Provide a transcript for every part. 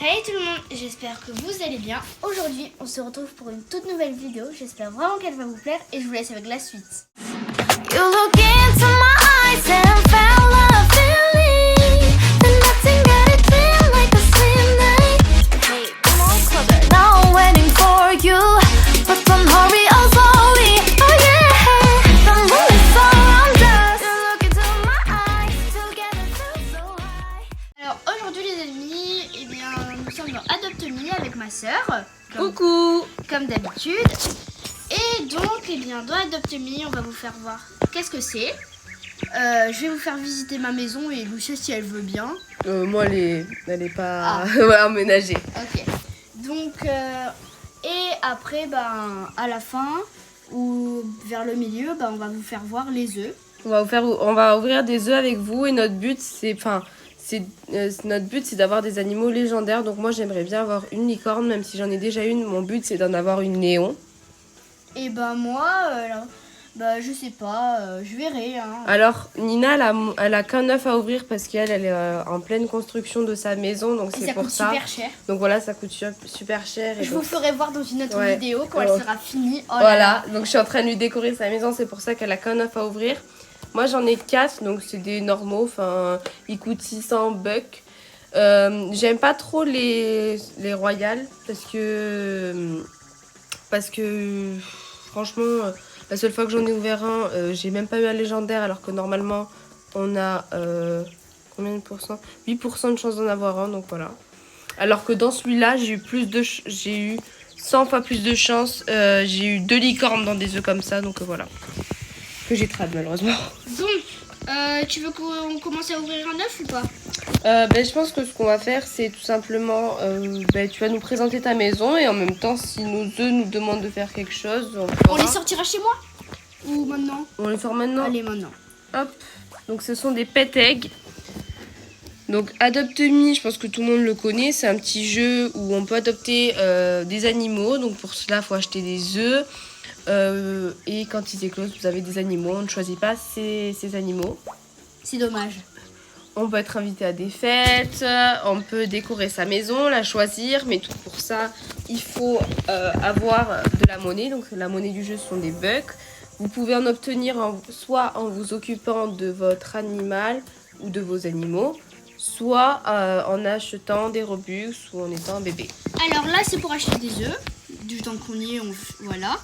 Hey tout le monde, j'espère que vous allez bien. Aujourd'hui, on se retrouve pour une toute nouvelle vidéo. J'espère vraiment qu'elle va vous plaire et je vous laisse avec la suite. You look into my eyes and felt a feeling that nothing got it clear like a slim night. Hey, come on closer. Now I'm waiting for you, but don't hurry, oh slowly. Oh yeah, the moon is around us. You look into my eyes, together feel so high. Alors aujourd'hui les amis, eh bien nous sommes dans Adopt Me avec ma sœur. Coucou. Comme d'habitude. Et donc, eh bien, dans Adopt Me, on va vous faire voir qu'est-ce que c'est. Je vais vous faire visiter ma maison et Lucia si elle veut bien. Moi, elle est pas emménagée. Ok. Donc, et après, ben, à la fin ou vers le milieu, ben, on va vous faire voir les œufs. On va ouvrir des œufs avec vous et notre but, c'est d'avoir des animaux légendaires. Donc moi, j'aimerais bien avoir une licorne, même si j'en ai déjà une. Mon but, c'est d'en avoir une néon. Et ben moi, je sais pas, je verrai. Hein. Alors, Nina, elle a qu'un œuf à ouvrir parce qu'elle est en pleine construction de sa maison. Donc c'est pour ça. Ça coûte super cher. Donc voilà, ça coûte super cher. Et Je donc... vous ferai voir dans une autre vidéo quand elle sera finie. Oh voilà, là là. donc je suis en train de lui décorer sa maison. C'est pour ça qu'elle a qu'un œuf à ouvrir. Moi, j'en ai 4, donc c'est des normaux. Enfin, ils coûtent 600 bucks. J'aime pas trop les royales parce que franchement, la seule fois que j'en ai ouvert un, j'ai même pas eu un légendaire alors que normalement on a combien de pourcents 8% de chance d'en avoir un, donc voilà. Alors que dans celui-là, j'ai eu 100 fois plus de chance. J'ai eu 2 licornes dans des œufs comme ça, donc voilà. Que j'ai trad malheureusement. Donc, tu veux qu'on commence à ouvrir un œuf ou pas? Je pense que ce qu'on va faire, c'est tout simplement, tu vas nous présenter ta maison et en même temps, si nos œufs nous demandent de faire quelque chose, on les sortira chez moi? Ou maintenant? On les sort maintenant. Allez, maintenant. Hop. Donc ce sont des pet eggs. Donc Adopt Me, je pense que tout le monde le connaît. C'est un petit jeu où on peut adopter des animaux. Donc pour cela, il faut acheter des œufs. Et quand ils éclosent, vous avez des animaux. On ne choisit pas ces animaux. C'est dommage. On peut être invité à des fêtes, on peut décorer sa maison, la choisir, mais tout pour ça, il faut avoir de la monnaie. Donc la monnaie du jeu sont des bucks. Vous pouvez en obtenir soit en vous occupant de votre animal ou de vos animaux, soit en achetant des Robux ou en étant un bébé. Alors là, c'est pour acheter des œufs. Du temps qu'on y est, voilà.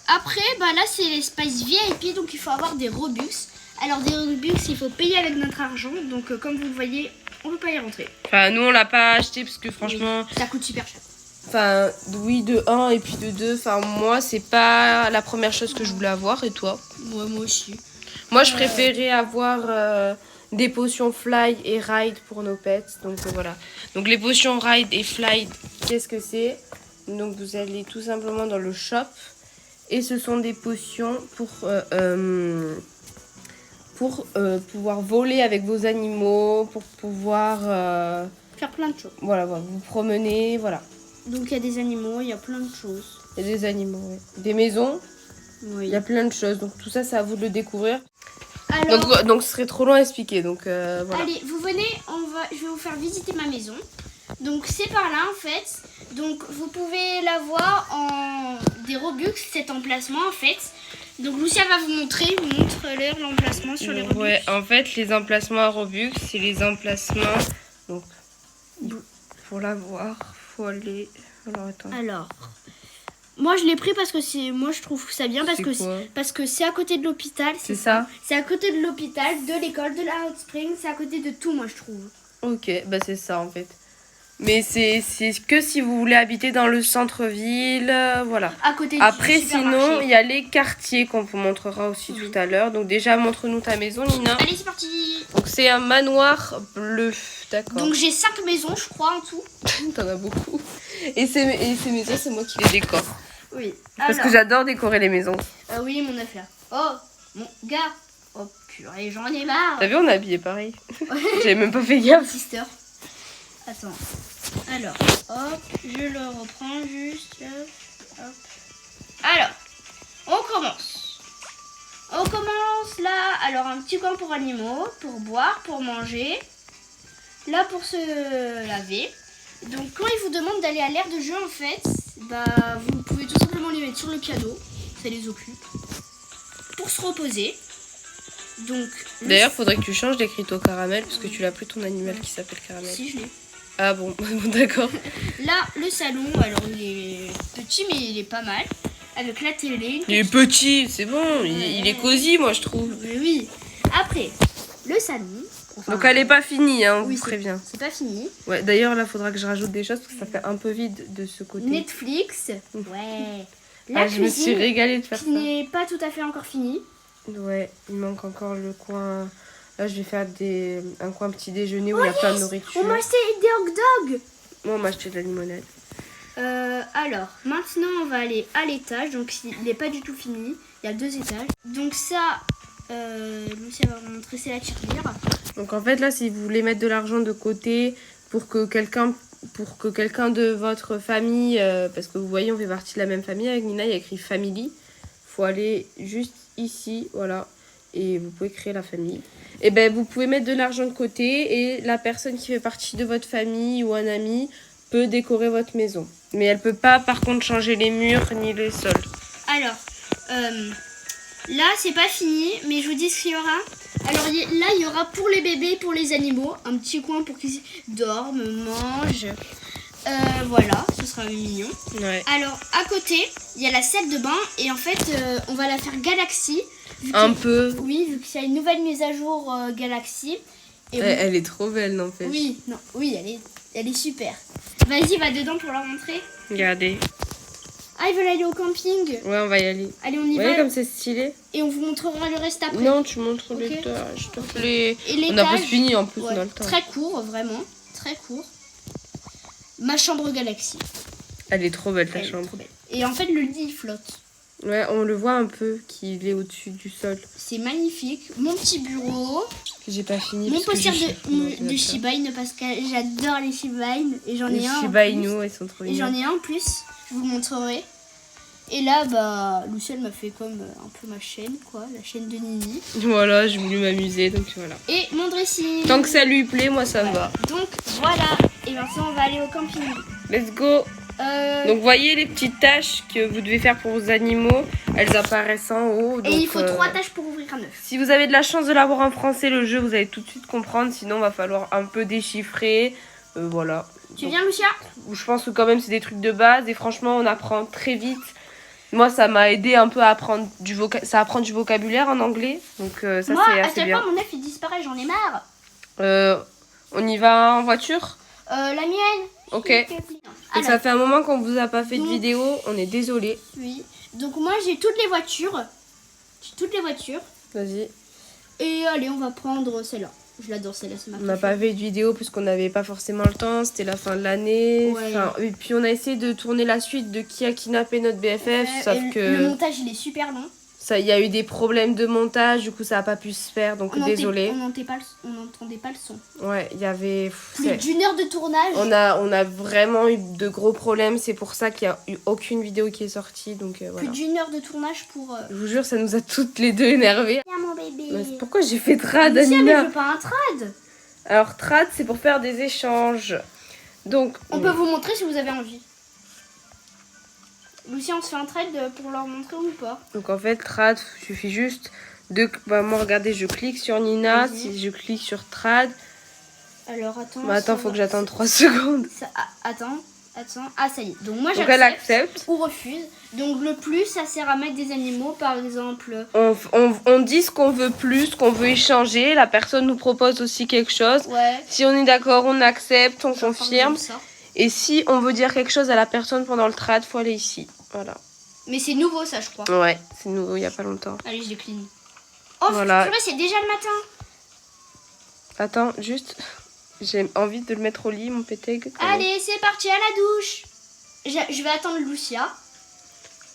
Après, là, c'est les Spice VIP, donc il faut avoir des Robux. Alors des Robux, il faut payer avec notre argent. Donc comme vous le voyez, on ne peut pas y rentrer. Enfin, nous, on l'a pas acheté parce que franchement... Oui, ça coûte super cher. Enfin, oui, de 1 et puis de 2. Enfin, moi, c'est pas la première chose que je voulais avoir. Et toi? Moi aussi. Moi, je préférais avoir des potions Fly et Ride pour nos pets. Donc voilà. Donc les potions Ride et Fly, qu'est-ce que c'est? Donc vous allez tout simplement dans le shop. Et ce sont des potions pour pouvoir voler avec vos animaux, pour pouvoir faire plein de choses. Voilà, vous promener, voilà. Donc il y a des animaux, il y a plein de choses. Il y a des animaux, oui. Des maisons, oui. Il y a plein de choses. Donc tout ça, c'est à vous de le découvrir. Alors, donc ce serait trop long à expliquer. Donc voilà. Allez, vous venez, je vais vous faire visiter ma maison. Donc c'est par là en fait. Donc vous pouvez la voir en des Robux, cet emplacement en fait. Donc Lucia va vous montrer, montre-leur l'emplacement sur les Robux. Ouais, en fait les emplacements à Robux, c'est les emplacements. Donc pour la voir, faut aller. Alors attends. Alors, moi je l'ai pris parce que moi je trouve ça bien parce que c'est à côté de l'hôpital. C'est ça. C'est à côté de l'hôpital, de l'école, de la Hot Spring, c'est à côté de tout moi je trouve. Ok, c'est ça en fait. Mais c'est que si vous voulez habiter dans le centre-ville, voilà. À côté Après, sinon, il y a les quartiers qu'on vous montrera aussi tout à l'heure. Donc déjà, montre-nous ta maison, Nina. Allez, c'est parti. Donc c'est un manoir bleu, d'accord. Donc j'ai 5 maisons, je crois, en tout. T'en as beaucoup. Et ces maisons, c'est moi qui les décore. Oui. Parce que j'adore décorer les maisons. Oui, mon affaire. Oh, mon gars. Oh, purée, j'en ai marre. T'as vu, on est habillés pareil. J'avais même pas fait gaffe. Sister. Attends. Alors, hop, je le reprends juste. Hop. Alors, on commence. On commence là. Alors, un petit coin pour animaux, pour boire, pour manger. Là, pour se laver. Donc quand ils vous demandent d'aller à l'aire de jeu en fait, bah vous pouvez tout simplement les mettre sur le piano, ça les occupe, pour se reposer. Donc D'ailleurs, faudrait que tu changes d'écriteau caramel parce que tu l'as plus ton animal qui s'appelle caramel. si je l'ai. Ah bon, d'accord. Là le salon, alors il est petit mais il est pas mal, avec la télé. Il est petit, c'est bon, il est cosy moi je trouve. Mais oui. Après le salon. Enfin, Donc elle est pas finie, hein, on oui, vous prévient. C'est pas fini. Ouais, d'ailleurs là faudra que je rajoute des choses parce que ça fait un peu vide de ce côté. Netflix. Ouais. La Je me suis cuisine régalée de faire qui ça. n'est pas tout à fait encore finie. Ouais, il manque encore le coin. Là je vais faire un coin petit déjeuner où il y a plein de nourriture. On m'a acheté des hot dogs. Moi on m'a acheté de la limonade. Alors, maintenant on va aller à l'étage. Donc il n'est pas du tout fini. Il y a 2 étages. Donc ça, Lucia va vous montrer, c'est la tirelire. Donc en fait là si vous voulez mettre de l'argent de côté pour que quelqu'un de votre famille, parce que vous voyez on fait partie de la même famille avec Nina, il y a écrit family, faut aller juste ici, voilà, et vous pouvez créer la famille. Et ben vous pouvez mettre de l'argent de côté et la personne qui fait partie de votre famille ou un ami peut décorer votre maison. Mais elle peut pas par contre changer les murs ni les sols. Alors, là c'est pas fini, mais je vous dis ce qu'il y aura. Alors là il y aura pour les bébés, pour les animaux, un petit coin pour qu'ils dorment, mangent. Voilà, ce sera mignon. Ouais. Alors à côté, il y a la salle de bain et en fait on va la faire Galaxy. Peu. Oui, vu qu'il y a une nouvelle mise à jour Galaxy. Et Elle est trop belle n'empêche. oui, non, oui, elle est super. Vas-y, va dedans pour leur montrer. Regardez. Ah, ils veulent aller au camping. Ouais, on va y aller. Allez, on y Vous va. voyez comme c'est stylé? Et on vous montrera le reste après. Non, tu montres Ok. l'étage, s'il te plaît. Et On n'a pas l'étage, fini en plus, ouais, on a le temps. très court, vraiment. Très court. Ma chambre Galaxy. Elle est trop belle ta Elle est chambre. trop belle. Et en fait, le lit il flotte. Ouais, on le voit un peu qu'il est au-dessus du sol. C'est magnifique. Mon petit bureau. J'ai pas fini. Mon parce que poster je- de Shiba Inu parce que j'adore les Shiba Inu. Et j'en ai Les un. Shiba en plus. Inu, elles sont trop Et j'en mignonnes. ai un en plus. Je vous le montrerai. Et là, bah, Lucie, elle m'a fait comme un peu ma chaîne, quoi. La chaîne de Nini. Voilà, j'ai voulu m'amuser, donc voilà. Et mon dressing. Tant que ça lui plaît, moi ça me va. Donc voilà. Et maintenant, on va aller au camping. Let's go. Donc voyez les petites tâches que vous devez faire pour vos animaux, elles apparaissent en haut. et donc, il faut 3 tâches pour ouvrir un œuf. Si vous avez de la chance de l'avoir en français, le jeu, vous allez tout de suite comprendre. Sinon, va falloir un peu déchiffrer. Voilà. Tu viens, Lucia? Je pense que quand même, c'est des trucs de base. Et franchement, on apprend très vite. Moi, ça m'a aidé un peu à apprendre ça apprend du vocabulaire en anglais. Donc ça, Moi, c'est à assez chaque bien. fois, mon œuf, il disparaît. J'en ai marre. On y va en voiture? La mienne. Ok. s'il te plaît. Et Alors, ça fait un moment qu'on vous a pas fait de Donc- vidéo. On est désolé. oui. Donc moi, j'ai toutes les voitures. Vas-y. Et allez, on va prendre celle-là. Je l'adore, celle-là, c'est ma On n'a préférée. pas fait de vidéo puisqu'on n'avait pas forcément le temps. C'était la fin de l'année. Ouais. Enfin, et puis on a essayé de tourner la suite de Qui a kidnappé notre BFF. Sauf Et que le montage, il est super long. il y a eu des problèmes de montage. Du coup, ça n'a pas pu se faire. Donc désolé. On n'entendait pas le son. Ouais, il y avait. Plus d'une heure de tournage. On a vraiment eu de gros problèmes. C'est pour ça qu'il n'y a eu aucune vidéo qui est sortie. Donc voilà. Plus d'une heure de tournage pour... Je vous jure, ça nous a toutes les deux énervées. Viens, mon bébé. Mais pourquoi j'ai fait trad, Lucia, mais je Anina? veux pas un trad. Alors, trad, c'est pour faire des échanges. Donc, On peut vous montrer si vous avez envie. Lucia, on se fait un trade pour leur montrer ou pas? Donc en fait, trad, il suffit juste de... Bah, moi, regardez, je clique sur Nina. Vas-y. Si je clique sur trad... Alors, attends. Bah, attends, ça faut va- que j'attende 3 secondes. Attends. Ah, ça y est. Donc, moi, Donc elle j'accepte accepte. ou refuse. Donc, le plus, ça sert à mettre des animaux, par exemple. On dit ce qu'on veut plus, ce qu'on veut échanger. La personne nous propose aussi quelque chose. Ouais. Si on est d'accord, on accepte, on Genre, confirme. par exemple, ça. Et si on veut dire quelque chose à la personne pendant le trad, faut aller ici. Voilà. Mais c'est nouveau, ça, je crois. Ouais, c'est nouveau, il n'y a pas longtemps. Allez, je décline. Oh, Voilà. purée, c'est déjà le matin. Attends, juste... J'ai envie de le mettre au lit, mon péteg. Allez, c'est parti, à la douche. Je vais attendre Lucia.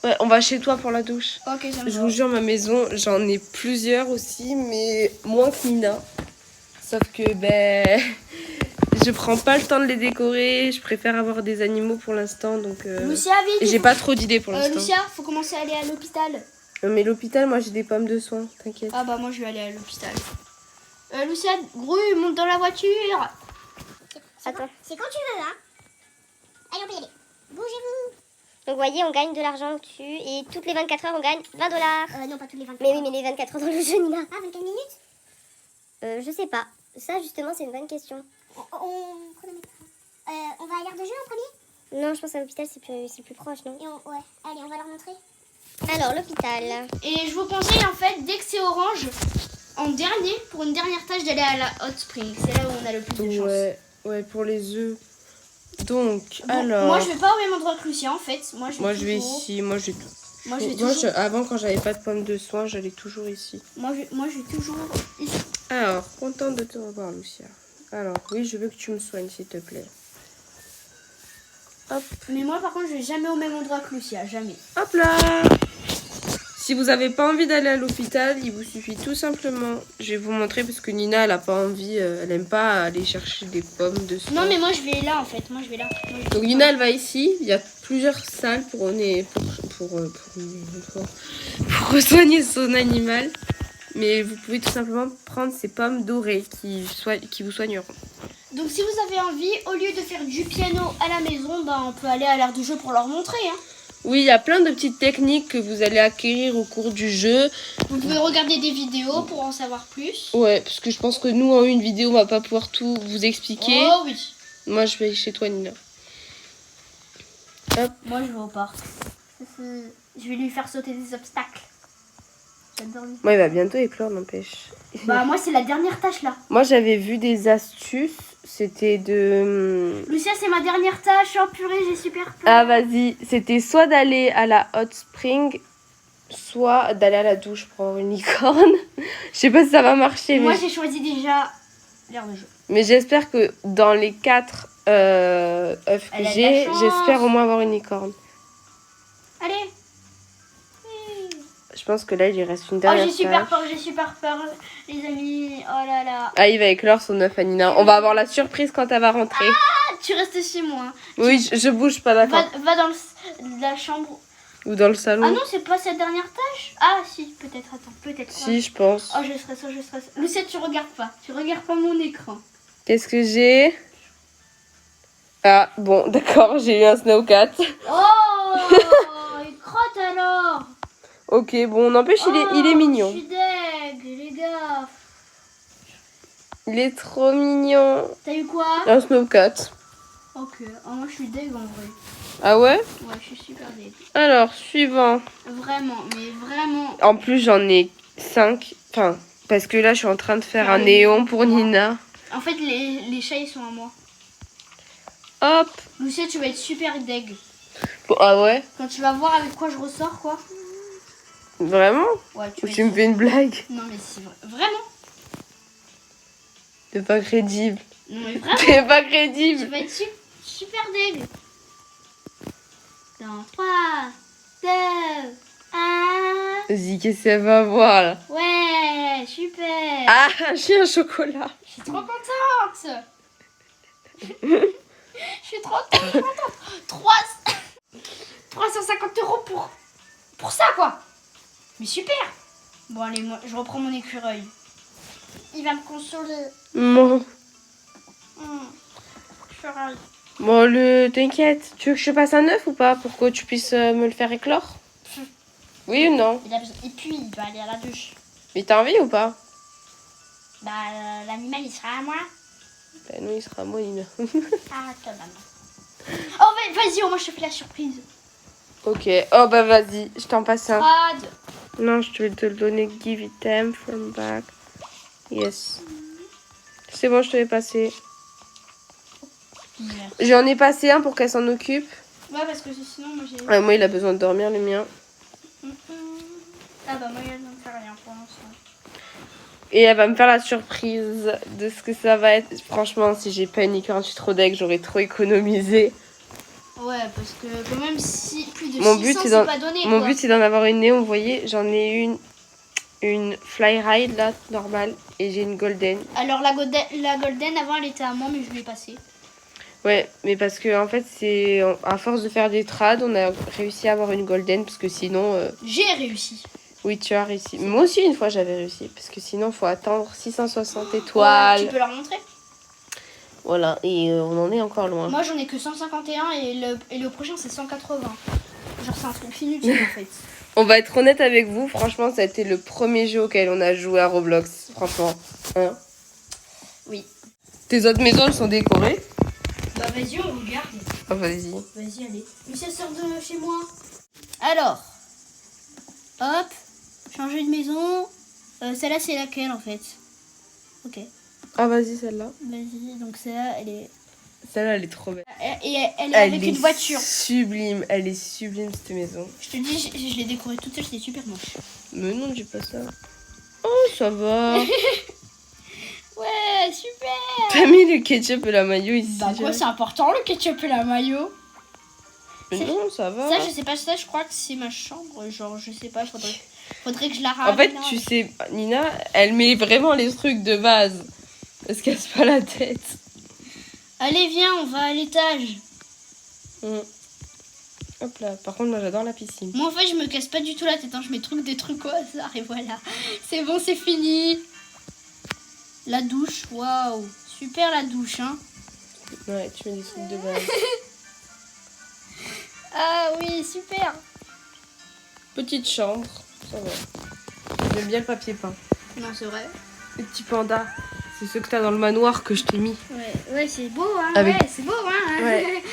Ouais, on va chez toi pour la douche. Ok, ça me Je va. vous jure, ma maison, j'en ai plusieurs aussi, mais moins que Nina. Sauf que, ben, je prends pas le temps de les décorer. Je préfère avoir des animaux pour l'instant, donc... Lucia, vite. J'ai pas trop d'idées pour l'instant. Lucia, faut commencer à aller à l'hôpital. Mais l'hôpital, moi, j'ai des pommes de soin, t'inquiète. Ah bah moi je vais aller à l'hôpital. Lucia, Gru, monte dans la voiture. Attends. C'est quand tu veux là? Allez, on peut y aller. Bougez-vous. Donc, vous voyez, on gagne de l'argent dessus. Et toutes les 24 heures, on gagne $20. Non, pas toutes les 24 heures. Mais oui, mais les 24 heures dans le jeu, Nina. Ah, 24 minutes Je sais pas. Ça, justement, c'est une bonne question. On va à l'aire de jeu en premier? Non, je pense à l'hôpital, c'est plus proche, non? Ouais, allez, on va leur montrer. Alors, l'hôpital. Et je vous conseille en fait, dès que c'est orange, en dernier, pour une dernière tâche, d'aller à la hot spring. C'est là où on a le plus de chance. Ouais, pour les œufs. Donc, bon, alors... Moi, je vais pas au même endroit que Lucia, en fait. Moi, je vais ici. Moi, je vais toujours... avant, quand j'avais pas de pommes de soin, j'allais toujours ici. Moi, je vais toujours ici. Alors, contente de te revoir, Lucia. Alors, oui, je veux que tu me soignes, s'il te plaît. Hop. Mais moi, par contre, je vais jamais au même endroit que Lucia. Jamais. Hop là! Si vous n'avez pas envie d'aller à l'hôpital, il vous suffit tout simplement... Je vais vous montrer parce que Nina, elle a pas envie... elle aime pas aller chercher des pommes de soin. Non, mais moi, je vais là, en fait. Moi, je vais là. Donc, Nina, elle va ici. Il y a plusieurs salles pour soigner son animal. Mais vous pouvez tout simplement prendre ces pommes dorées qui vous soigneront. Donc si vous avez envie, au lieu de faire du piano à la maison, ben, on peut aller à l'aire du jeu pour leur montrer. Hein. Oui, il y a plein de petites techniques que vous allez acquérir au cours du jeu. Vous pouvez regarder des vidéos pour en savoir plus. Ouais, parce que je pense que nous, en une vidéo, on va pas pouvoir tout vous expliquer. Oh oui. Moi, je vais aller chez toi, Nina. Hop. Moi, je vais au parc. Je vais lui faire sauter des obstacles. J'adore lui. Moi, il va bientôt éclore, n'empêche. Bah, moi, c'est la dernière tâche, là. Moi, j'avais vu des astuces. C'était de... Lucia, c'est ma dernière tâche. Oh purée, j'ai super peur. Ah, vas-y. C'était soit d'aller à la hot spring, soit d'aller à la douche pour avoir une licorne. Je sais pas si ça va marcher. Moi, mais... j'ai choisi déjà l'aire de jeu. Mais j'espère que dans les 4 œufs que j'ai, j'espère au moins avoir une licorne. Allez. Je pense que là, il lui reste une dernière j'ai super peur, les amis. Oh là là. Ah, il va éclore son œuf à Nina. On va avoir la surprise quand elle va rentrer. Ah, tu restes chez moi. Hein. Oui, je bouge pas, d'accord. Va dans la chambre. Ou dans le salon. Ah non, c'est pas cette dernière tâche. Ah si, peut-être, attends, peut-être. Si, je pense. Oh, je stresse. Lucia, tu regardes pas. Tu regardes pas mon écran. Qu'est-ce que j'ai? Ah, bon, d'accord, j'ai eu un snowcat. Oh, il crotte alors. Ok, bon, n'empêche, il est mignon. Je suis deg, les gars. Il est trop mignon. T'as eu quoi? Un snowcat. Ok, moi je suis deg en vrai. Ah ouais? Ouais, je suis super deg. Alors, suivant. Vraiment, mais vraiment. En plus, j'en ai 5. Enfin, parce que là, je suis en train de faire un néon pour Nina. En fait, les chats, ils sont à moi. Hop. Lucia, tu vas être super deg. Bon, ah ouais? Quand tu vas voir avec quoi je ressors, quoi. Vraiment? Ouais, Ou tu me fais une blague? Non, mais c'est vrai. Vraiment? T'es pas crédible. Non, mais vraiment. T'es pas Tu crédible. vas être super deg. Dans 3, 2, 1. Vas-y, qu'est-ce qu'elle va voir là? Ouais, super. Ah, j'ai un chocolat. Je suis trop contente. Je suis trop contente. 350 € pour ça, quoi. Mais super. Bon, allez, moi, je reprends mon écureuil. Il va me consoler. Bon. Je suis ravie. Bon, t'inquiète. Tu veux que je te passe un œuf ou pas? Pour que tu puisses me le faire éclore? Oui ou non? Il a besoin... Et puis, il doit aller à la douche. Mais t'as envie ou pas? Bah, l'animal, il sera à moi. Ben non, il sera à moi, Nina. Ah, toi, maman. Oh, vas-y, moi, je te fais la surprise. Ok. Oh, bah vas-y, je t'en passe un. Fred. Non, je vais te le donner. Give it them from back. Yes. C'est bon, je te l'ai passé. Merci. J'en ai passé un pour qu'elle s'en occupe. Ouais, parce que sinon, moi, j'ai... Moi, il a besoin de dormir, le mien. Ah bah, moi, il ne me fait rien pour l'instant. Et elle va me faire la surprise de ce que ça va être. Franchement, si j'ai pas une licorne, je suis trop deg, j'aurais trop économisé. Ouais, parce que quand même, si plus de Mon 600, but, c'est c'est pas donné, Mon quoi. but, c'est d'en avoir une néon. Vous voyez, j'en ai une fly ride, là, normale. Et j'ai une golden. Alors, la golden, avant, elle était à moi, mais je lui ai passé. Ouais, mais parce que, en fait, c'est... À force de faire des trades, on a réussi à avoir une golden. Parce que sinon... J'ai réussi. Oui, tu as réussi. Moi aussi, une fois, j'avais réussi. Parce que sinon, il faut attendre 660 étoiles. Ouais, tu peux leur montrer? Voilà, et on en est encore loin. Moi, j'en ai que 151 et le prochain, c'est 180. Genre, c'est un truc inutile en fait. On va être honnête avec vous, franchement, ça a été le premier jeu auquel on a joué à Roblox. Franchement. Hein? Oui. Tes autres maisons, elles sont décorées? Bah, vas-y, on regarde. Oh, vas-y. Vas-y, allez. Mais ça sort de chez moi. Alors, hop, changer de maison. Celle-là, c'est laquelle en fait? Ok. Ah, vas-y, celle-là. Vas-y, donc celle-là, elle est. Celle-là, elle est trop belle. Et elle est avec une voiture. Sublime, elle est sublime cette maison. Je te dis, je l'ai décorée toute seule, c'était super moche. Mais non, j'ai pas ça. Oh, ça va. Ouais, super. T'as mis le ketchup et la mayo ici. Bah quoi, c'est important le ketchup et la mayo. Mais non, ça va. Ça, je sais pas, ça, je crois que c'est ma chambre. Genre, je sais pas, faudrait que je la ramène. En fait, tu sais, Nina, elle met vraiment les trucs de base. Elle se casse pas la tête. Allez, viens, on va à l'étage. Hop là, par contre, moi j'adore la piscine. Moi, en fait, je me casse pas du tout la tête. Hein. Je mets des trucs au hasard et voilà. C'est bon, c'est fini. La douche, waouh. Super la douche, hein. Ouais, tu mets des trucs de base. Ah oui, super. Petite chambre, ça va. J'aime bien le papier peint. Non, c'est vrai. Les petits pandas, c'est ceux que t'as dans le manoir que je t'ai mis. Ouais, c'est beau, hein. Avec- Ouais, c'est beau, hein. Ouais.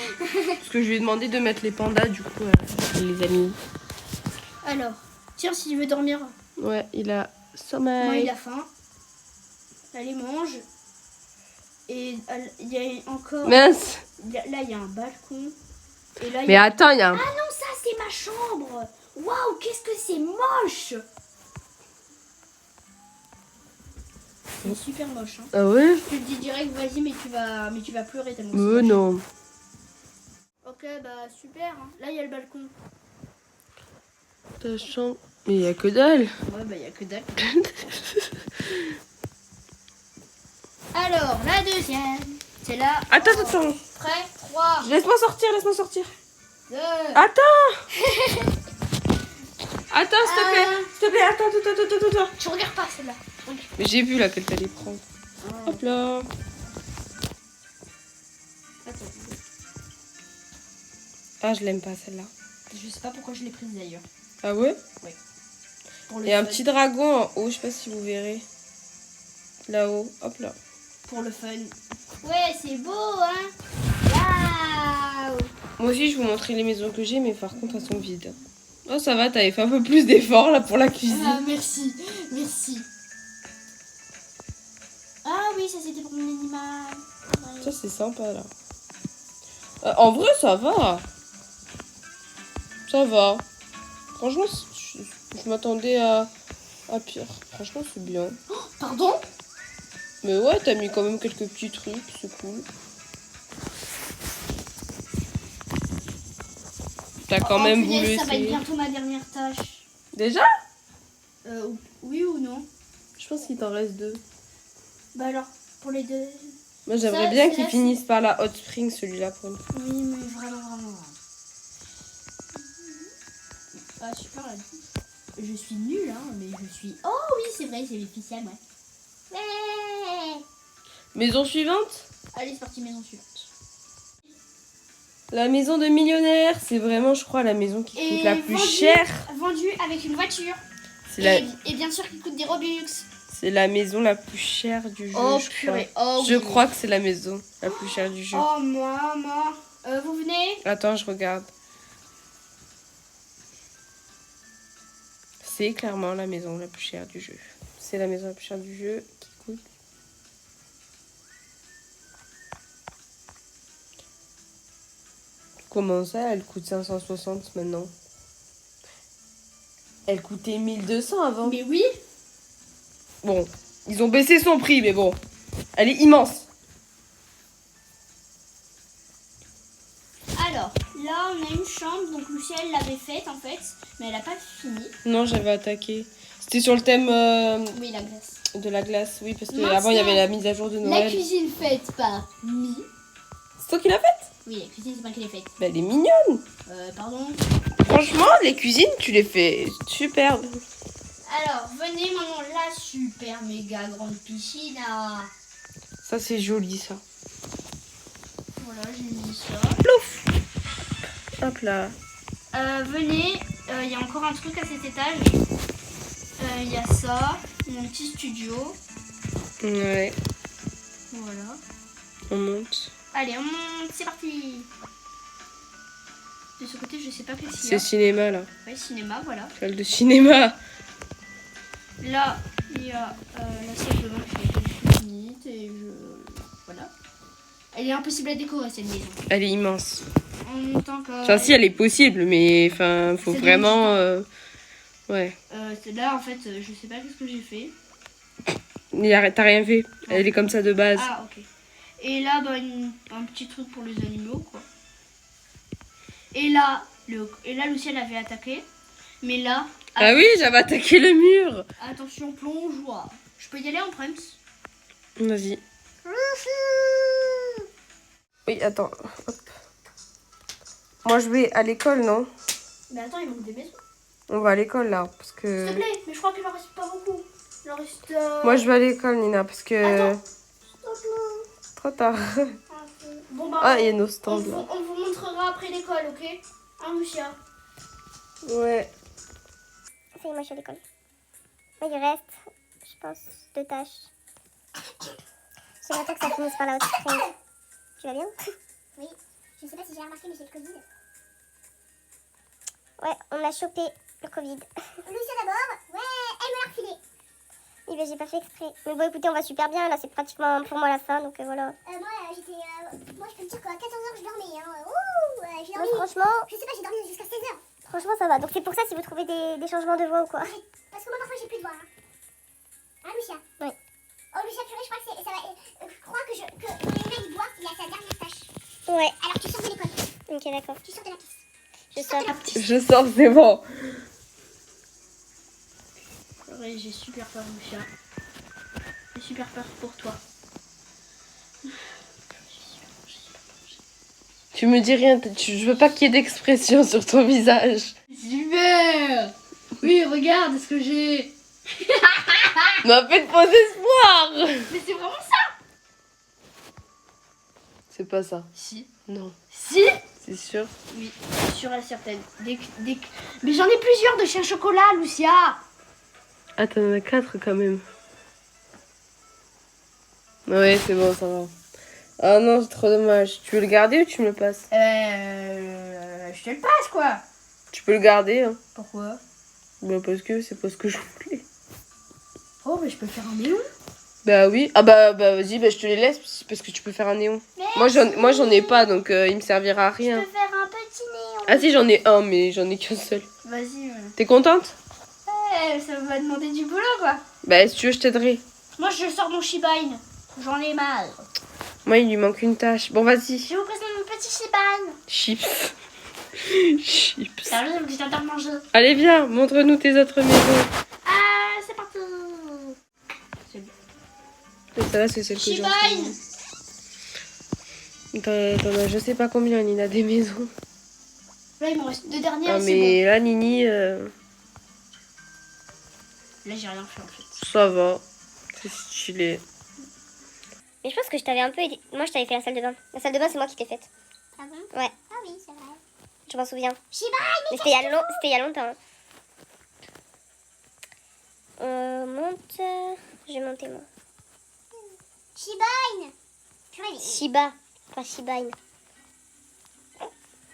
Parce que je lui ai demandé de mettre les pandas, du coup, il les a mis. Alors, tiens, s'il veut dormir. Ouais, il a Moi, sommeil. il a faim. Allez, mange. Et il y a encore... Mince. Là, il y a un balcon. Et là, il y Mais a... attends, il y a un... Ah non, ça, c'est ma chambre. Waouh, qu'est-ce que c'est moche. C'est super moche. Hein. Ah ouais? Je te le dis direct, vas-y, mais tu vas pleurer tellement c'est moche. Non. Ok, bah super. Hein. Là, il y a le balcon. Ta chambre... Mais il y a que dalle. Ouais, bah il y a que dalle. Alors, la deuxième. C'est là. Attends. Prêt 3, Laisse-moi sortir. 2. Attends. Attends, s'il te plaît, attends. Tu regardes pas celle-là. Mais j'ai vu laquelle t'allais prendre. Hop là. Attends. Ah, je l'aime pas celle-là. Je sais pas pourquoi je l'ai prise d'ailleurs. Ah ouais? Pour le Il y a un fun. petit dragon en haut, je sais pas si vous verrez. Là-haut, hop là. Pour le fun. Ouais, c'est beau, hein. Waouh. Moi aussi, je vous montrer les maisons que j'ai, mais par contre, elles sont vides. Oh, ça va, t'avais fait un peu plus d'efforts là pour la cuisine. Ah, merci. Ah oui, ça c'était pour mon animal. Ouais. Ça, c'est sympa là. En vrai, ça va. Ça va. Franchement, je m'attendais à pire. Franchement, c'est bien. Pardon? Mais ouais, t'as mis quand même quelques petits trucs, c'est cool. T'as quand même voulu punaise, ça va être essayer. bientôt ma dernière tâche. Déjà? Oui ou non? Je pense qu'il t'en reste 2. Bah alors, pour les deux. Moi, j'aimerais Ça, bien c'est qu'il là, finisse par la hot spring, celui-là, pour une fois. Oui, mais vraiment. Ah, super la douche. Je suis nulle, hein, mais je suis... Oh oui, c'est vrai, c'est l'officiel, ouais. Ouais. Maison suivante? Allez, c'est parti, maison suivante. La maison de millionnaire. C'est vraiment, je crois, la maison qui coûte la plus vendue- chère. Vendue avec une voiture. C'est la... Et bien sûr, qui coûte des Robux. C'est la maison la plus chère du jeu, Oh, je purée. crois. Oh, Je oui. crois que c'est la maison la plus chère du jeu. Oh, maman. Vous venez? Attends, je regarde. C'est clairement la maison la plus chère du jeu. C'est la maison la plus chère du jeu qui coûte... Comment ça, elle coûte 560 maintenant? Elle coûtait 1200 avant. Mais oui. Bon, ils ont baissé son prix, mais bon. Elle est immense. Alors, là, on a une chambre. Donc, Lucie, elle l'avait faite, en fait. Mais elle n'a pas fini. Non, j'avais attaqué. C'était sur le thème Oui, la glace. de la glace, oui, parce Maintenant, qu'avant, il y avait la mise à jour de La Noël. cuisine faite par Mi. C'est toi qui l'as faite? Oui, la cuisine, c'est moi qui l'ai faite. Bah, elle est mignonne. Pardon. Franchement, les cuisines, tu les fais superbes. Alors, venez maintenant, la super méga grande piscine. Ça, c'est joli, ça. Voilà, j'ai mis ça. Plouf. Hop là. Venez, il y a encore un truc à cet étage. Il y a ça, mon petit studio. Ouais, Voilà. on monte. Allez, on monte, c'est parti. De ce côté, je sais pas qu'est-ce qu'il y C'est a. cinéma là. Ouais, cinéma, voilà. Salle de cinéma. Là, il y a la salle de bain qui est petite et voilà. Elle est impossible à décorer cette maison. Elle est immense. En montant comme... Enfin, si, elle est possible, mais enfin, faut C'est vraiment. Ouais. Là, en fait, je sais pas qu'est-ce que j'ai fait. T'as rien fait. Elle est comme ça de base. Ah, ok. Et là, bah, un petit truc pour les animaux, quoi. Et là, le ciel avait attaqué. Mais là... Ah oui, j'avais attaqué le mur. Attention, plongeoir. Je peux y aller en Prems? Vas-y. Oui, attends. Hop. Moi, je vais à l'école, non? Mais attends, il manque des maisons. On va à l'école, là, parce que... S'il te plaît, mais je crois qu'il en reste pas beaucoup. Il en reste... Moi, je vais à l'école, Nina, parce que... Attends. Trop tard. Bon, bah, Ah, il y a nos on stands, vous, là. on vous montrera après l'école, ok? Hein, Lucia? Ouais. Ça y est, moi je suis à l'école. Moi, il reste, je pense, 2 tâches. J'aimerais bien que ça finisse par la haute spring. Tu vas bien? Oui. Je sais pas si j'ai remarqué, mais j'ai le Covid. Ouais, on a chopé le Covid. Lucia d'abord? Ouais, elle me l'a refilé. Oui, ben j'ai pas fait exprès. Mais bon, écoutez, on va super bien. Là, c'est pratiquement pour moi la fin, donc voilà. Moi, moi, je peux te dire qu'à 14h, je dormais. Hein. Ouh, j'ai dormi. Franchement, Je sais pas, j'ai dormi jusqu'à 16h. franchement, ça va. Donc c'est pour ça si vous trouvez des changements de voix ou quoi. Parce que moi, parfois, j'ai plus de voix. Hein, Lucia? Oui. Oh, Lucia, purée, je crois que ça va. Je crois que le mec boit, il a sa dernière tâche. Ouais. Alors, tu sors de l'école. Ok, d'accord. Tu sors de la pièce. Je sors. Je sors, c'est bon. Ouais, j'ai super peur, Lucia. J'ai super peur pour toi. Tu me dis rien, je veux pas qu'il y ait d'expression sur ton visage. Super! Oui, regarde ce que j'ai. M'a fait de faux espoir. Mais c'est vraiment ça! C'est pas ça. Si. Non. Si? C'est sûr. Oui, sûre et certaine. Mais j'en ai plusieurs de chiens chocolat, Lucia! Ah, t'en as 4 quand même. Ouais, c'est bon, ça va. Ah non, c'est trop dommage. Tu veux le garder ou tu me le passes? Je te le passe, quoi! Tu peux le garder, hein. Pourquoi? Bah parce que c'est pas ce que je voulais. Oh, mais je peux faire un néon. Bah oui. Ah bah vas-y, bah je te les laisse parce que tu peux faire un néon. Moi j'en ai pas, donc il me servira à Je rien. peux faire un petit néon. Ah si, j'en ai un, mais j'en ai qu'un seul. Vas-y. T'es contente? Ouais, ça va demander du boulot, quoi. Bah si tu veux, je t'aiderai. Moi, je sors mon Shiba Inu. J'en ai marre. Moi, il lui manque une tâche. Bon, vas-y. Je vous présente mon petit Shiba Inu. Chips. Chips. Sérieux, que j'étais en train de manger. Allez, viens, montre-nous tes autres maisons. Ah, c'est parti. Celle-là, c'est celle que j'ai. Shiba Inu. T'en as je sais pas combien, Nina, des maisons. Là, il me reste 2 dernières. Ah, et mais là, Nini, c'est bon. Là, j'ai rien fait, en fait. ça va. C'est stylé. Mais je pense que je t'avais un peu aidé. Moi, je t'avais fait la salle de bain. La salle de bain, c'est moi qui t'ai faite. Ah bon? Ouais, Ah oui, c'est vrai. je m'en souviens. Shiba Mais c'était il y a longtemps. Hein. On monte. Je vais monter, moi. Shiba Inu. Purée, mais Shiba, pas Shiba Inu.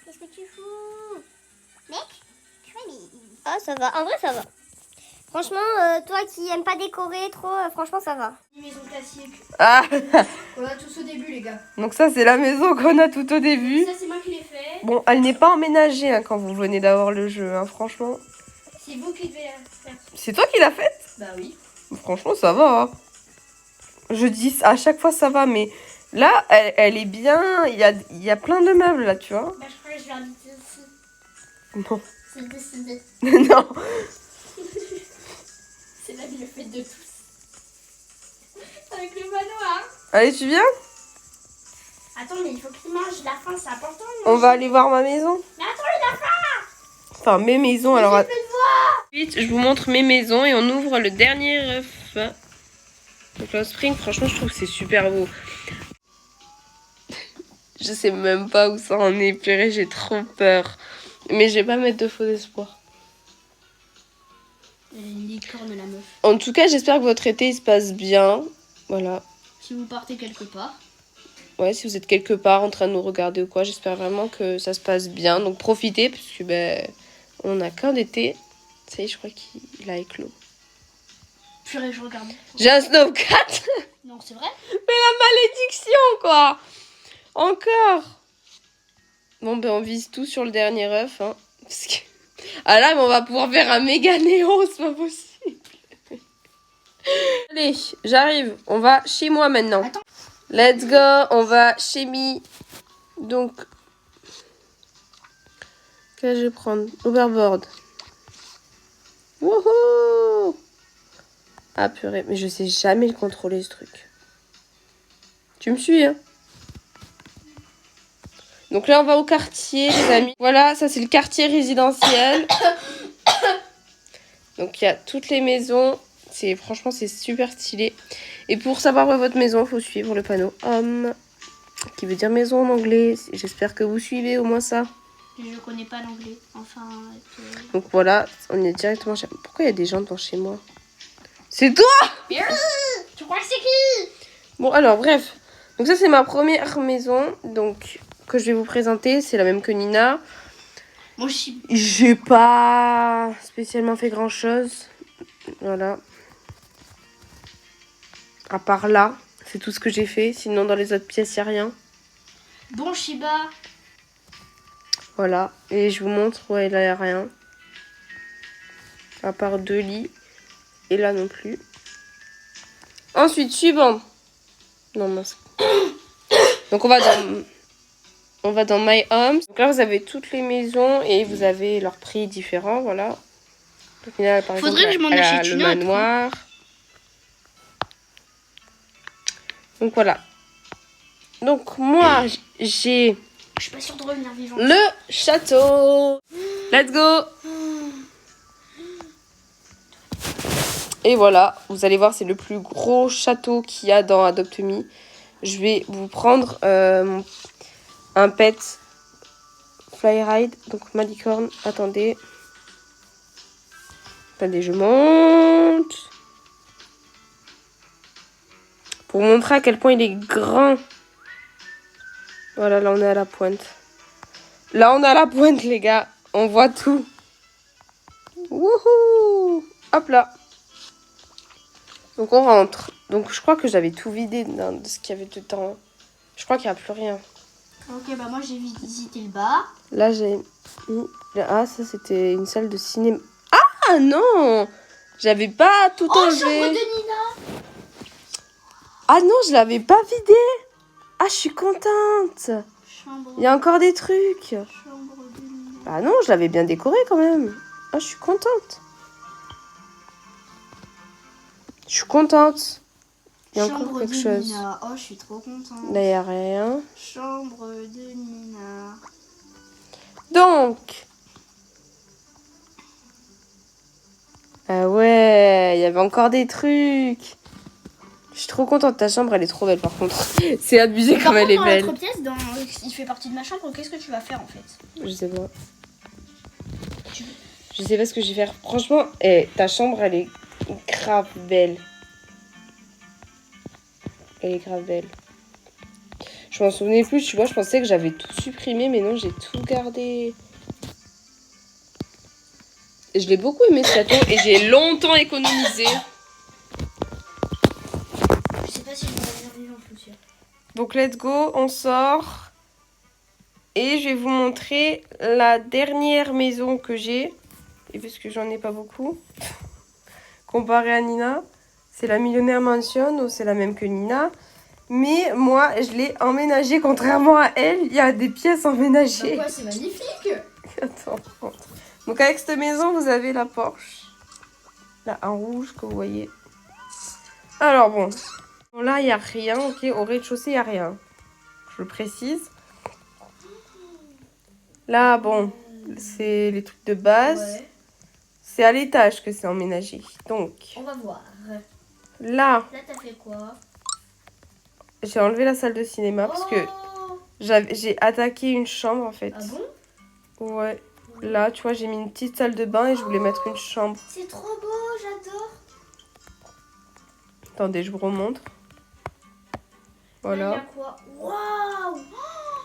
qu'est-ce que tu fous? Mec? Purée, mais... Ah, ça va. En vrai, ça va. Franchement, toi qui aimes pas décorer trop, franchement, ça va. Une maison classique. Ah. On a tous au début, les gars. Donc ça, c'est la maison qu'on a tout au début. Ça, c'est moi qui l'ai fait. Bon, elle n'est pas emménagée hein, quand vous venez d'avoir le jeu, hein, franchement. C'est vous qui devez la faire. C'est toi qui l'as faite? Bah oui. Franchement, ça va. Hein. Je dis à chaque fois ça va, mais là, elle est bien. Il y a plein de meubles là, tu vois. Bah, je crois que je vais habiter ici. Non. C'est décidé. Non. C'est la mieux faite de tous. Avec le manoir. Allez, tu viens? Attends, mais il faut qu'il mange. La faim, c'est important. On va aller voir ma maison. Mais attends, il a faim. Enfin, mes maisons. Alors, J'ai plus de voix. Vite, je vous montre mes maisons et on ouvre le dernier œuf. Donc, le spring, franchement, je trouve que c'est super beau. Je sais même pas où ça en est, purée, j'ai trop peur. Mais je vais pas mettre de faux espoirs. Elle a une licorne, la meuf. En tout cas, j'espère que votre été il se passe bien. Voilà. Si vous partez quelque part. Ouais, si vous êtes quelque part en train de nous regarder ou quoi, j'espère vraiment que ça se passe bien. Donc profitez, parce que ben, on a qu'un été. Ça y est, je crois qu'il a éclos. Purée, je regarde. J'ai un Snapchat. Non, c'est vrai? Mais la malédiction, quoi. Encore. Bon, ben on vise tout sur le dernier œuf. Hein, parce que... Ah là, mais on va pouvoir faire un méga néo, c'est pas possible. Allez, j'arrive. On va chez moi maintenant. Attends. Let's go, on va chez Mi. Donc, qu'est-ce que je vais prendre? Overboard. Wouhou! Ah purée, mais je sais jamais le contrôler ce truc. Tu me suis, hein? Donc là, on va au quartier, les amis. Voilà, ça c'est le quartier résidentiel. Donc il y a toutes les maisons. Franchement, c'est super stylé. Et pour savoir où est votre maison, il faut suivre le panneau homme, qui veut dire maison en anglais. J'espère que vous suivez au moins ça. Je connais pas l'anglais. Enfin. Donc voilà, on est directement chez... Pourquoi il y a des gens devant chez moi? C'est toi? Tu crois que c'est qui? Bon, alors, bref. Donc ça, c'est ma première maison. Donc, que je vais vous présenter. C'est la même que Nina. Moi, je suis... J'ai pas spécialement fait grand-chose. Voilà. À part là, c'est tout ce que j'ai fait. Sinon, dans les autres pièces, il n'y a rien. Bon, Shiba. Voilà. Et je vous montre, ouais, là, il n'y a rien. À part 2 lits. Et là non plus. Ensuite, suivant. Non, mince. Donc, on va dans My Homes. Donc là, vous avez toutes les maisons et vous avez leurs prix différents, voilà. Donc là, par Faudrait que je m'en elle a achète le une autre. manoir. Donc voilà. Donc moi, j'ai Je suis pas sûre de revenir vivante. le château. Let's go. Et voilà, vous allez voir, c'est le plus gros château qu'il y a dans Adopt Me. Je vais vous prendre un pet fly ride, donc ma licorne. Attendez. Attendez, je monte. Pour montrer à quel point il est grand. Voilà, là on est à la pointe. Là on est à la pointe, les gars. On voit tout. Wouhou! Hop là. Donc on rentre. Donc je crois que j'avais tout vidé de ce qu'il y avait dedans. Je crois qu'il n'y a plus rien. Ok, bah moi j'ai visité le bas. Là j'ai mis... Ah, ça c'était une salle de cinéma. Ah non! J'avais pas tout Oh, enlevé. chambre de Nina. Ah non, je l'avais pas vidé. Ah, je suis contente. Chambre, Il y a encore des trucs. chambre de Nina. Ah non, je l'avais bien décoré quand même. Ah, je suis contente. Je suis contente. Il y a encore Chambre quelque de chose. Nina. Oh, je suis trop contente. Là, il n'y a rien. Chambre de Nina. Donc. Ah ouais, il y avait encore des trucs. Je suis trop contente. Ta chambre, elle est trop belle par contre. C'est abusé comme elle est dans belle. l'autre pièce, il fait partie de ma chambre. Qu'est-ce que tu vas faire en fait? Je sais pas. Tu- Je sais pas ce que je vais faire. Franchement, ta chambre, elle est grave belle. Elle est grave belle. Je m'en souvenais plus, tu vois, je pensais que j'avais tout supprimé, mais non, j'ai tout gardé. Et je l'ai beaucoup aimé ce château et j'ai longtemps économisé. Je sais pas si je vais revenir vivante, je suis sûre. Donc let's go, on sort. Et je vais vous montrer la dernière maison que j'ai. Et parce que j'en ai pas beaucoup. Comparé à Nina. C'est la Millionnaire Mansion, ou c'est la même que Nina. Mais moi, je l'ai emménagée, contrairement à elle. Il y a des pièces emménagées. Bah quoi, c'est magnifique. Attends, rentre. Donc avec cette maison, vous avez la Porsche. Là, en rouge, que vous voyez. Alors bon. Là, il n'y a rien, ok. Au rez-de-chaussée, il n'y a rien. Je le précise. Là, bon, c'est les trucs de base. Ouais. C'est à l'étage que c'est emménagé. Donc, On va voir. là, Là, t'as fait quoi? j'ai enlevé la salle de cinéma parce que j'ai attaqué une chambre en fait. Ah bon? Ouais. Là, tu vois, j'ai mis une petite salle de bain et je voulais mettre une chambre. C'est trop beau, j'adore. Attendez, je vous remontre. Là, il y a Voilà. quoi? Waouh! Oh,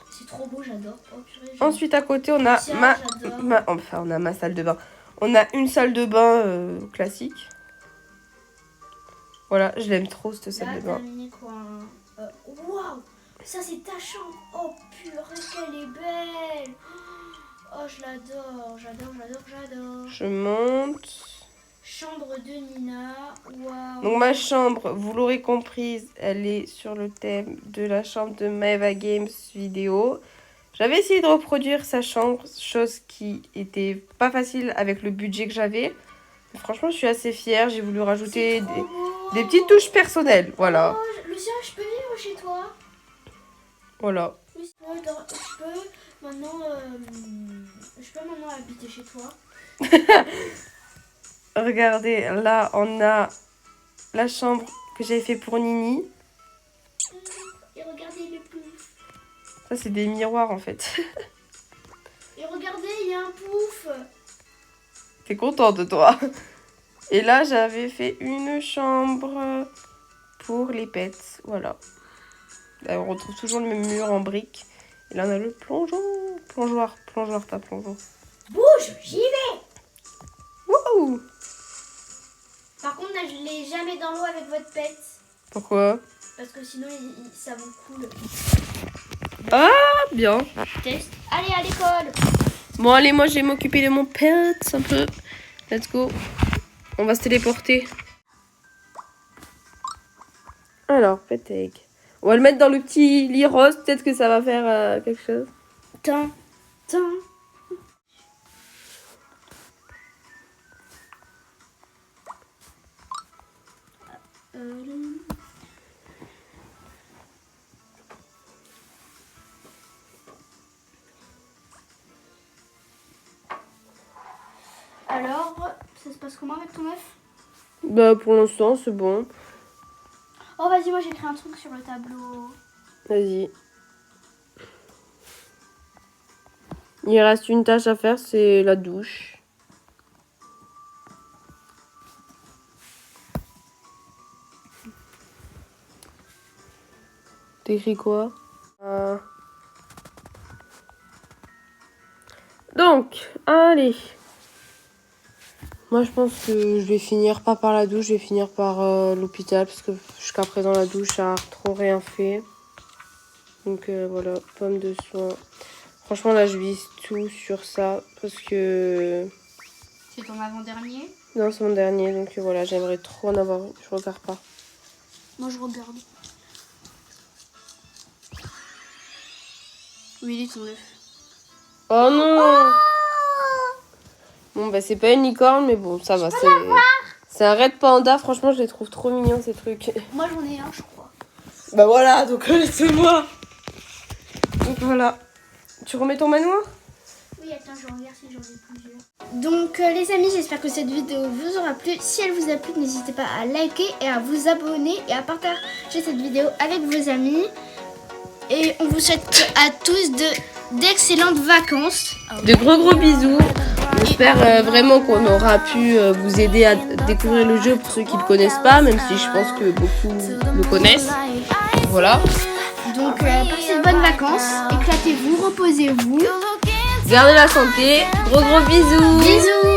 c'est trop beau, j'adore. Oh, purée, Ensuite, à côté, on a Tiens, j'adore. enfin, on a ma salle de bain. On a une salle de bain classique. Voilà, je l'aime trop cette salle de Là, t'as bain. mis quoi? Waouh! Ça, c'est ta chambre. Oh, purée, qu'elle est belle. Oh, je l'adore. J'adore. Je monte. Chambre de Nina. Waouh! Donc ma chambre, vous l'aurez comprise, elle est sur le thème de la chambre de Maeva Games vidéo. J'avais essayé de reproduire sa chambre, chose qui était pas facile avec le budget que j'avais. Mais franchement, je suis assez fière. J'ai voulu rajouter C'est trop beau. des petites touches personnelles. Voilà. Oh, Lucien, je peux vivre chez toi? Voilà. Oui, je peux maintenant habiter chez toi. Regardez, là, on a la chambre que j'avais fait pour Nini. Et regardez les poufs. Ça, c'est des miroirs, en fait. Et regardez, il y a un pouf. T'es contente de toi. Et là, j'avais fait une chambre pour les pets. Voilà. Là, on retrouve toujours le même mur en briques. Et là, on a le plongeon. Plongeoir, pas plongeon. Bouge, j'y vais. Wouhou! Par contre, nagez jamais dans l'eau avec votre pet. Pourquoi? Parce que sinon, ça vous coule. Ah, bien. Test. Allez, à l'école. Bon, allez, moi, je vais m'occuper de mon pet un peu. Let's go. On va se téléporter. Alors, pet egg. On va le mettre dans le petit lit rose. Peut-être que ça va faire quelque chose. Tant. Alors, ça se passe comment avec ton œuf? Bah, pour l'instant, c'est bon. Oh, vas-y, moi j'écris un truc sur le tableau. Vas-y. Il reste une tâche à faire, c'est la douche. T'écris quoi? Donc, allez. Moi, je pense que je vais finir pas par la douche, je vais finir par l'hôpital. Parce que jusqu'à présent, la douche a trop rien fait. Donc voilà, pomme de soin. Franchement, là, je vise tout sur ça. Parce que... C'est ton avant-dernier? Non, c'est mon dernier. Donc voilà, j'aimerais trop en avoir une. Je regarde pas. Moi je regarde. Oui, il est ton œuf. Oh non! Bon, bah, c'est pas une licorne, mais bon, ça va. C'est un red panda. Franchement, je les trouve trop mignons, ces trucs. Moi j'en ai un, je crois. Bah voilà, donc laissez-moi. Donc voilà. Tu remets ton manoir? Oui, attends, je regarde si j'en ai plusieurs. Donc les amis, j'espère que cette vidéo vous aura plu. Si elle vous a plu, n'hésitez pas à liker et à vous abonner et à partager cette vidéo avec vos amis. Et on vous souhaite à tous d'excellentes vacances. De gros bisous. J'espère vraiment qu'on aura pu vous aider à découvrir le jeu pour ceux qui ne le connaissent pas, même si je pense que beaucoup le connaissent. Voilà. Donc passez de bonnes vacances, éclatez-vous, reposez-vous. Gardez la santé. Gros bisous. Bisous.